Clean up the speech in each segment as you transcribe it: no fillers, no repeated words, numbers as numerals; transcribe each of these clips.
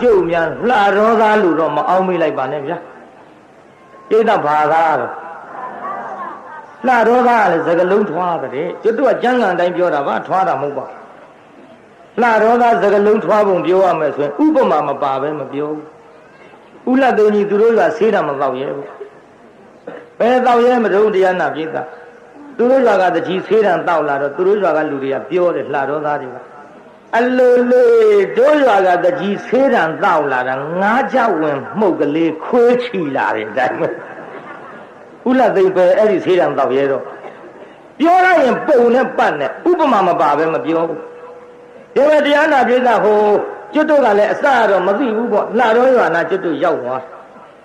ကျုပ်များလှရောသားလူတော့မအောင်မေးလိုက်ပါနဲ့ဗျာပြိဿဘာသာတော့လှရောသားကလည်းစကလုံးထွားတယ်ကျုပ်တို့ကကျမ်းဂန်တိုင်းပြောတာပါထွားတာမဟုတ်ပါလှရောသားစကလုံးထွားပုံပြောရမယ်ဆိုရင်ဥပမာမပါပဲမပြောဘူးဥလတ်သိန်းကြီးသူတို့ကဆေးတာမတော့ရဲဘူးဘယ်တော့ရဲမတုံးတရားနာပြိဿသူတို့ရွာကတကြီးဆေးတံတောက်လာတော့သူတို့ရွာကလူတွေကပြောတယ်လှတော်သားတွေကအလိုလေးတို့ရွာကတကြီးဆေးတံတောက်လာတာငါးချဝင်မှုတ်ကလေးခွေးချီလာတယ်ဒါမှဥလသိမ့်ပဲအဲ့ဒီဆေးတံတောက်ရဲတော့ပြောရရင်ပုံနဲ့ပတ်နဲ့ဥပမာမပါပဲမပြောဘူးဒီမဲ့တရားနာပြိဿဟိုကျွတ်တို့ကလည်းအစတော့မသိဘူးပေါ့လှတော်ရွာနာကျွတ်တို့ရောက်သွား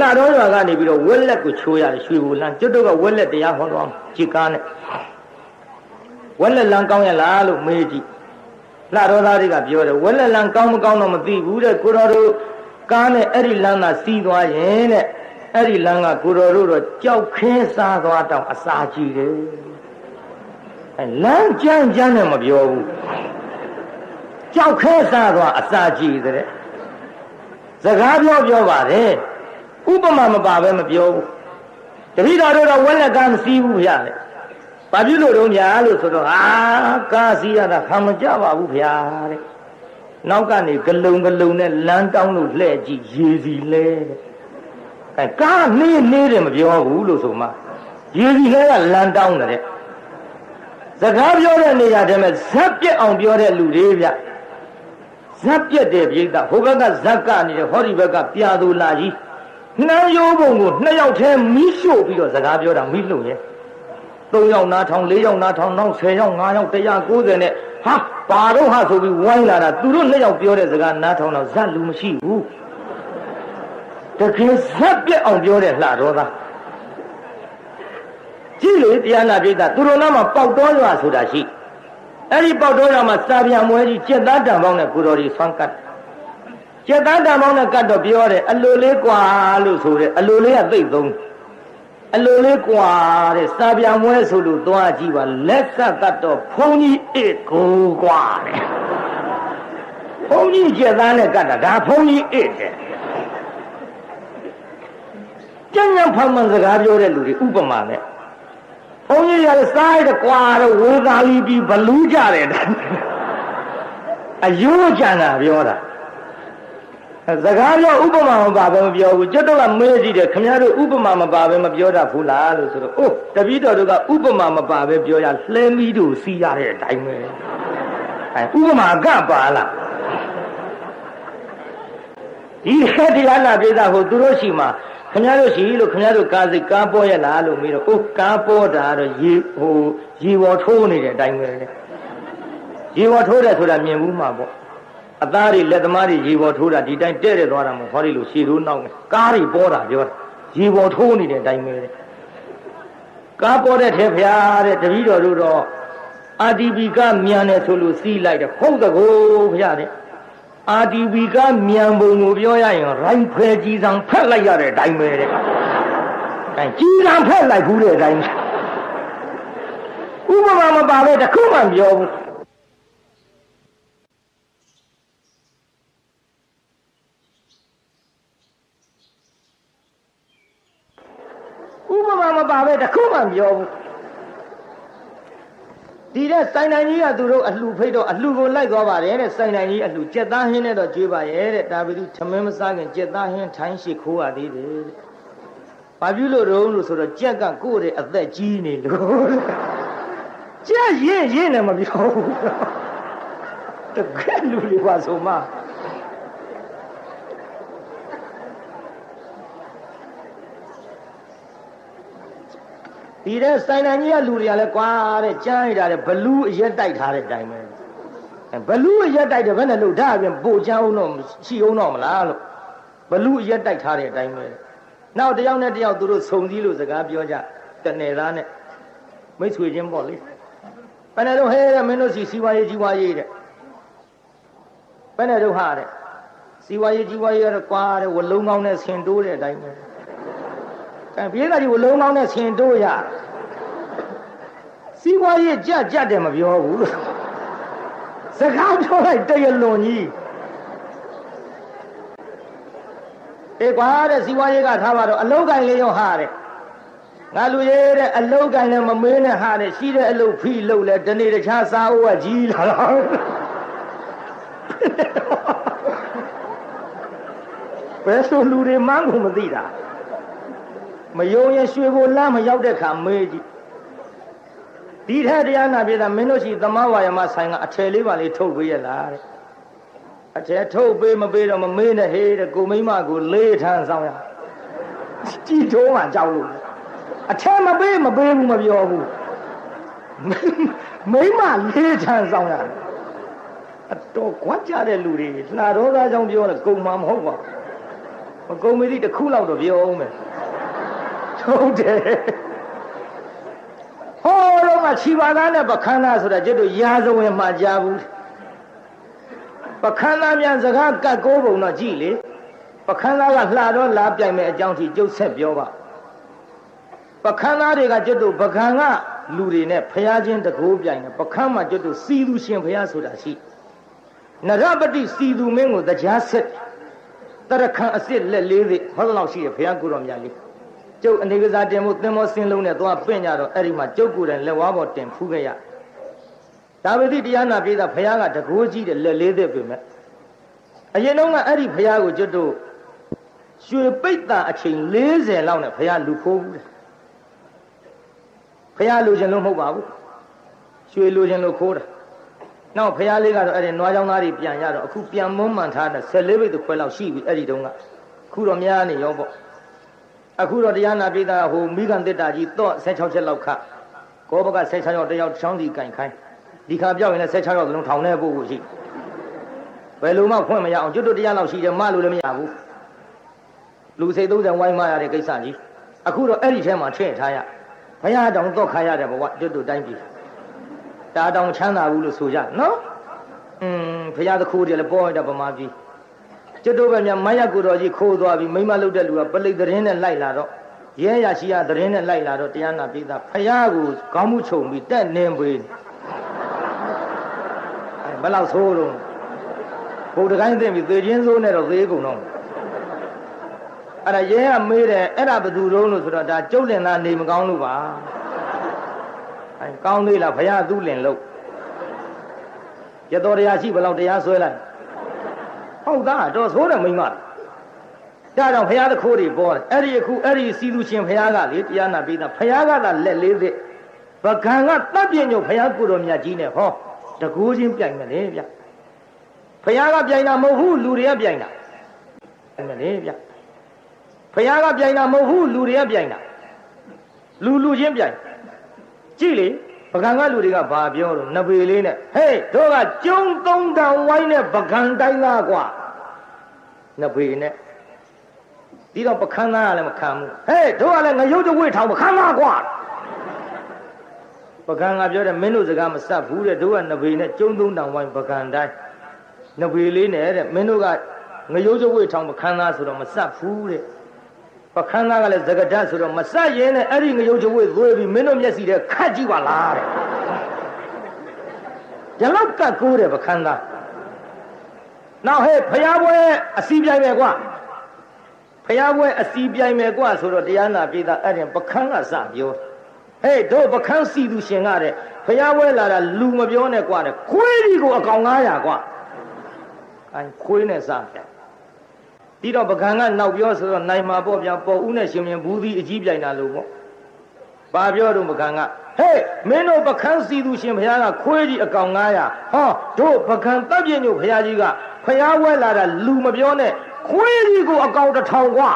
လှတော်ရွာကနေပြီးတော့ဝက်လက်ကိုချိုးရတယ်ရွှေဘူလန်းကျွတ်တို့ကဝက်လက်တရားဟောသွားကြည်ကားနဲ့ဝက်လက်လန်းကောင်းရလားလို့မေးကြည့်လှတော်သားတွေကပြောတယ်ဝက်လက်လန်းကောင်းမကောင်းတော့မသိဘူးတဲ့ကိုတော်တို့ကားနဲ့အဲ့ဒီလန်းသာစီးသွားရင်တဲ့အဲ့ဒီလန်းကကိုတော်တို့တော့ကြောက်ခင်းစားသွားတောင်အစာကြည့်တယ်အဲ့လန်းကြမ်းကြမ်းနဲ့မပြောဘူးကြောက်ခင်းစားသွားအစာကြည့်တဲ့စကားပြောပါတယ်ဥပမာမပါပဲမပြောဘူးတပည့်တော်တို့တော့ဝက်လက်ကမစီးဘူးဗျာတဲ့ဘာဖြစ်လို့တော့ညာလို့ဆိုတော့ကားစီးရတာခံမကြပါဘူးဗျာတဲ့နောက်ကနေဂလုံနဲ့လမ်းတောင်းလို့လှဲ့ကြည့်ရေစီလဲတဲ့အဲကားနေတယ်မပြောဘူးလို့ဆိုမှရေစီလဲကလမ်းတောင်းတယ်စကားပြောတဲ့နေရာတည်းမှာဇက်ပြက်အောင်ပြောတဲ့လူတွေဗျဇက်ပြက်တဲ့ပြိဿဟိုဘက်ကဇက်ကနေဟောဒီဘက်ကပြာသူလာကြီးနှမ်းရိုးပုံကို2ယောက်ထဲမီးရှို့ပြီးတော့စကားပြောတာမီးလုံရဲ့3ယောက်နားထောင်4ယောက်နားထောင်နောက်10ယောက်5ယောက်190နဲ့ဟာဘာတော့ဟာဆိုပြီးဝိုင်းလာတာသူတို့2ယောက်ပြောတဲ့စကားနားထောင်တော့ဇက်လူမရှိဘူးတကယ်ဇက်ပြက်အောင်ပြောတဲ့လှတော်သားကြည့်လေတရားနာပြိဿသူတို့နားမှာပေါက်တော်ရွာဆိုတာရှိအဲ့ဒီပေါက်တော်ရွာမှာစာပြန်မွဲကြီးကျက်သားတံပေါင်းနဲ့ကိုတော်ကြီးဆွမ်းကတ်ကျက်သားတံပေါင်းနဲ့ကတ်တော့ပြောတယ်အလိုလေးကွာလို့ဆိုတယ်အလိုလေးကသိပ်သုံးအလိုလေးကွာတဲ့စာပြန်မွဲဆိုလို့သွားကြည့်ပါလက်ဆက်ကတ်တော့ဘုန်းကြီးအေကိုကွာတဲ့ဘုန်းကြီးကျက်သားနဲ့ကတ်တာဒါဘုန်းကြီးအေတဲ့ကျန်ဖမ်းမှန်စကားပြောတဲ့လူတွေဥပမာနဲ့ဘုန်းကြီးရစားရကွာတော့ဝေသာလီပြီးဘလူးကြတယ်အယိုးကြံတာပြောတာစကားပြောဥပမာမပါပဲမပြောဘူးကျွတ်တော့ကမေးကြည့်တယ်ခင်ဗျားတို့ဥပမာမပါပဲမပြောတတ်ဘူးလားလို့ဆိုတော့အိုးတပည့်တော်တို့ကဥပမာမပါပဲပြောရလှဲမီးတို့စီးရတဲ့အတိုင်းပဲဥပမာကပါလားဒီတရားနာပြေတာဟိုသူတို့ရှိမှာခင်ဗျားတို့ရှိလို့ခင်ဗျားတို့ကားစိတ်ကားပေါ်ရလားလို့မေးတော့အိုးကားပေါ်တာတော့ရေပေါ်ထိုးနေတဲ့အတိုင်းပဲရေပေါ်ထိုးတယ်ဆိုတာမြင်ဘူးမှာပေါ့အသားတွေလက်သမားတွေရေပေါ်ထိုးတာဒီတိုင်းတဲ့တဲ့သွားတာမဟုတ်ဟောဒီလိုရှည်ထိုးနောက်နေကားတွေပေါ်တာပြောတာရေပေါ်ထိုးနေတဲ့အတိုင်းပဲကားပေါ်တဲ့ထဲဖျားတဲ့တပည့်တော်တို့တော့အာတီဘီကမြန်တယ်ဆိုလို့စီးလိုက်တယ်ဟုတ်တကောဖျားတဲ့အာတီဘီကမြန်ပုံကိုပြောရရင်ရိုင်းဖဲကြီးဆောင်ဖက်လိုက်ရတဲ့အတိုင်းပဲတဲ့အဲကြီးဆောင်ဖက်လိုက်ဘူးတဲ့အတိုင်းဥပမာမပါပဲတခုမှမပြောဘူးဥပမာမပါပဲတခုမှမပြောဘူးဒီတဲ့စိုင်နိုင်ကြီးကသူတို့အလှဖိတ်တော့အလှကိုလိုက်သွားပါတယ်တဲ့စိုင်နိုင်ကြီးအလှကြက်သားဟင်းနဲ့တော့ကြွေးပါရဲ့တဲ့ဒါပေမဲ့ထမင်းမစားခင်ကြက်သားဟင်းထိုင်းရှိခိုးရသေးတယ်တဲ့ဘာဖြစ်လို့တော့လို့ဆိုတော့ကြက်ကကိုယ့်ရဲ့အသက်ကြီးနေလို့ကြက်ရင်လည်းမပြောဘူးတကယ်လူတွေပါဆိုမှဒီတဲ့စိုင်နိုင်ကြီးကလူတွေကလည်းကွာတဲ့ကြားရတာတဲ့ဘလူးအရက်တိုက်ထားတဲ့အတိုင်းပဲဘလူးအရက်တိုက်တယ်ဘယ်နဲ့လို့ဒါအပြင်ပို့ချအောင်တော့ရှိအောင်တော့မလားလို့ဘလူးအရက်တိုက်ထားတဲ့အတိုင်းပဲနောက်တယောက်နဲ့တယောက်သူတို့ဆုံစည်းလို့စကားပြောကြတနယ်သားနဲ့မိတ်ဆွေချင်းပေါ့လေဘယ်နဲ့တော့ဟဲတဲ့မင်းတို့စီဝါရေးကြီးဝါရေးတဲ့ဘယ်နဲ့တော့ဟာတဲ့စီဝါရေးကြီးဝါရေးကတော့ကွာတဲ့ဝလုံးကောင်းနဲ့ဆင်တိုးတဲ့အတိုင်းပဲပြေးတာဒီဝလုံးကောင်းနဲ့ဆင်တိုးရစီးပွားရေးကြက်တယ်မပြောဘူးလို့စကားပြောလိုက်တရလွန်ကြီး အေးကွာတဲ့စီဝါရေးကထားပါတော့အလုတ်ကင်လေးရောဟာတဲ့ငါလူရဲ့တဲ့အလုတ်ကင်လည်းမမေးနဲ့ဟာတဲ့ရှိတဲ့အလုတ်ဖိလုတ်လဲတနေ့တခြားစားအိုးကကြီးလာတော့ဘယ်ဆိုလူတွေမှန်းကိုမသိတာမယုံရင်ရွှေကိုလမ်းမရောက်တဲ့ခါမေးကြည့်ဒီထက်တရားနာပြည်သားမင်းတို့ရှိသမားဝါယမဆိုင်ကအထယ်လေးပါလေးထုတ်ပေးရလားတဲ့အထယ်ထုတ်ပေးမပေးတော့မမေးနဲ့ဟေးတဲ့ကိုမိမကိုလေးထန်းဆောင်ရကြည်ထုံးမှကြောက်လို့အထယ်မပေးဘူးမပြောဘူးမိမလေးထန်းဆောင်ရတယ်အတော်ခွက်ကြတဲ့လူတွေလှတော်သားကြောင့်ပြောတယ်ကုံမှမဟုတ်ပါမကုံမသိတစ်ခုလောက်တော့ပြောအောင်မယ်ဟုတ်တယ်ဟောတော့မှခြိပါသားနဲ့ပခန္ဓာဆိုတာကျတို့ရာဇဝင်မှာကြားဘူးပခန္ဓာမြန်စကားကတ်ကိုးပုံတော့ကြည့်လေပခန္ဓာကလှတော့လာပြိုင်မဲ့အကြောင်းထိကျုပ်ဆက်ပြောပါပခန္ဓာတွေကကျတို့ပကံကလူတွေနဲ့ဖျားချင်းတကိုးပြိုင်တယ်ပခန်းမှာကျတို့စီသူရှင်ဖျားဆိုတာရှိနရပတိစီသူမင်းကိုတရားဆက်တရခံအစ်စ်လက်လေးသိဟောလောက်ရှိရဖျားကိုတော်မြတ်လေးကျုပ်အနေကစားတင်မှုသင်္ဘောစင်းလုံးနဲ့သွားပင့်ကြတော့အဲ့ဒီမှာကျုပ်ကိုယ်တိုင်လက်ဝါးပေါ်တင်ဖူးခဲ့ရဒါဝတိတရားနာပြေးတာဘုရားကတကိုးကြီးတဲ့လက်လေးသက်ပြင်မဲ့အရင်တော့ကအဲ့ဒီဘုရားကိုကျွတ်တို့ရွှေပိတ်တာအချိန်40လောက်နဲ့ဘုရားလူခိုးဘူးတဲ့ဘုရားလူချင်းလို့မဟုတ်ပါဘူးရွှေလူချင်းလို့ခိုးတာနောက်ဘုရားလေးကတော့အဲ့ဒီနွားချောင်းသားတွေပြန်ရတော့အခုပြန်မွန်းမှန်ထားတဲ့14ပိတ်ခွဲလောက်ရှိပြီအဲ့ဒီတုန်းကခုတော့များနေရောပေါ့အခုတော့တရားနာပိသဟိုမိဂန်တစ်တာကြီးတော့16ချက်လောက်ခကောဘက16ရောက်တယောက်ချောင်းစီကင်ခိုင်းဒီခါပြောက်ရင်လည်း16ရောက်သလုံးထောင်ထဲပို့ဖို့ရှိဘယ်လိုမှခွင့်မရအောင်ကျွတ်တို့တရားလောက်ရှိတယ်မလို့လည်းမရဘူးလူစိတ်30ဝိုင်းမရတဲ့ကိစ္စကြီးအခုတော့အဲ့ဒီထဲမှာထည့်ထားရဘုရားတောင်တော့ခါရတဲ့ဘဝကျွတ်တို့တိုင်းပြည်တာတောင်ချမ်းသာဘူးလို့ဆိုကြနော်ဘုရားသခိုးတွေလည်းပေါ်ရတဲ့ဗမာပြည်ကျွတ်တို့ပဲများမယကုတော်ကြီးခိုးသွားပြီးမိမလုတ်တဲ့လူကပလိတ်သတင်းနဲ့လိုက်လာတော့ရဲရရှိရသတင်းနဲ့လိုက်လာတော့တရားနာပိသဘုရားကိုခေါင်းမှုခြုံပြီးတက်နေပေးဘယ်လောက်ဆိုးတော့ဘုဒ္ဓကိုင်းသိပြီသေချင်းစိုးနဲ့တော့သေကုန်တော့အဲ့ဒါရဲကမေးတယ်အဲ့ဒါဘယ်သူတုံးလို့ဆိုတော့ဒါကျုပ်လင်သားနေမကောင်းလို့ပါအဲကောင်းသေးလားဘုရားသူ့လင်လို့ရတော်တရားရှိဘယ်လောက်တရားဆွဲလိုက်ဟုတ်သားတော့ဆိုးတယ်မိမဒါကြောင့်ဘုရားသခိုးတွေပေါ်တယ်အဲ့ဒီအခုအဲ့ဒီစီသူရှင်ဘုရားကလေတရားနာပြီးသားဘုရားကသာလက်လေးစစ်ပကံကတပ်ပြညုတ်ဘုရားကိုတော်မြတ်ကြီးနဲ့ဟောတကူချင်းပြိုင်မယ်လေဗျဘုရားကပြိုင်တာမဟုတ်ဘူးလူတွေကပြိုင်တာမယ်လေဗျဘုရားကပြိုင်တာမဟုတ်ဘူးလူတွေကပြိုင်တာလူချင်းပြိုင်ကြည့်လေပကံကလူတွေကဘာပြောတော့နဘေလေးနဲ့ဟေးတို့ကကျုံ3တောင်ဝိုင်းနဲ့ပကံတိုင်းသားกว่าနဘေနဲ့ဒီတော့ပခန်းသားကလည်းမခံဘူးဟေးတို့ကလည်းငရုတ်တဝိထောင်မခံပါกว่าပကံကပြောတယ်မင်းတို့စကားမစပ်ဘူးတဲ့တို့ကနဘေနဲ့ကျုံ3တောင်ဝိုင်းပကံတိုင်းနဘေလေးနဲ့တဲ့မင်းတို့ကငရုတ်တဝိထောင်မခံသားဆိုတော့မစပ်ဘူးတဲ့ပခန်းသားကလည်းသကဒတ်ဆိုတော့မစပ်ရင်နဲ့အဲ့ဒီငရုတ်တဝိသွေးပြီးမင်းတို့မျက်စိထဲခတ်ကြည့်ပါလားတဲ့ရလောက်ကတ်ကိုးတယ်ပခန်းသားနောက်ဟဲ့ဖျားပွဲအစီပြိုင်မယ်ကွာဖျားပွဲအစီပြိုင်မယ်ကွာဆိုတော့တရားနာပြေးတာအဲ့ဒီပခန်းကစပြောဟေးတို့ပခန်းစီသူရှင်ကတဲ့ဖျားပွဲလာတာလူမပြောနဲ့ကွာတဲ့ခွေးကြီးကိုအကောင်900ကွာအဲခွေးနဲ့စပြဒီတော့ပကံကနောက်ပြောဆိုတော့နိုင်မှာပေါ့ဗျာပေါ်ဦးနဲ့ရှင်မြင်ဘူးသီးအကြီးပြိုင်တာလို့ပေါ့ဘာပြောတော့ပကံကဟေးမင်းတို့ပကံစီသူရှင်ဘုရားကခွေးကြီးအကောင်900ဟောတို့ပကံတပ်ပြညုတ်ဘုရားကြီးကဖျားဝဲလာတာလူမပြောနဲ့ခွေးကြီးကိုအကောင်1000กว่า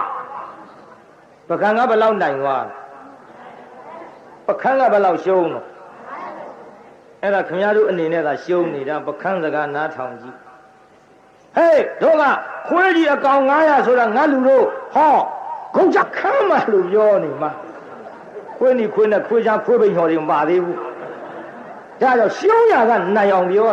ပကံကဘယ်လောက်နိုင်သွားပကံကဘယ်လောက်ရှုံးတော့အဲ့ဒါခင်ဗျားတို့အနေနဲ့သာရှုံးနေတာပကံစကားနားထောင်ကြည့်ဟေးတို့ကခွေးကြီးအကောင်900ဆိုတာငါလူတို့ဟောဂုံချခမ်းမလို့ပြောနေမှာခွေးနဲ့ခွေးချခွေးပိန်ဟော်တွေမပါသေးဘူးဒါကြောင့်ရှုံးရကနိုင်အောင်ပြော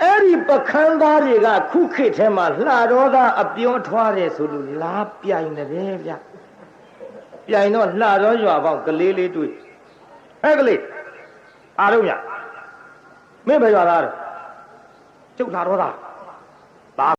အဲ့ဒီပခန်းသားတွေကခုခေတ်ထဲမှာလှတော်သားအပြောထွားတယ်ဆိုလို့လာပြိုင်တယ်ဗျပြိုင်တော့လှတော်ရွာပေါင်းကလေးလေးတွေ့ဟဲ့ကလေးအားလုံးညမင်းပဲရွာသားတော့ကျုပ်လှတော်သား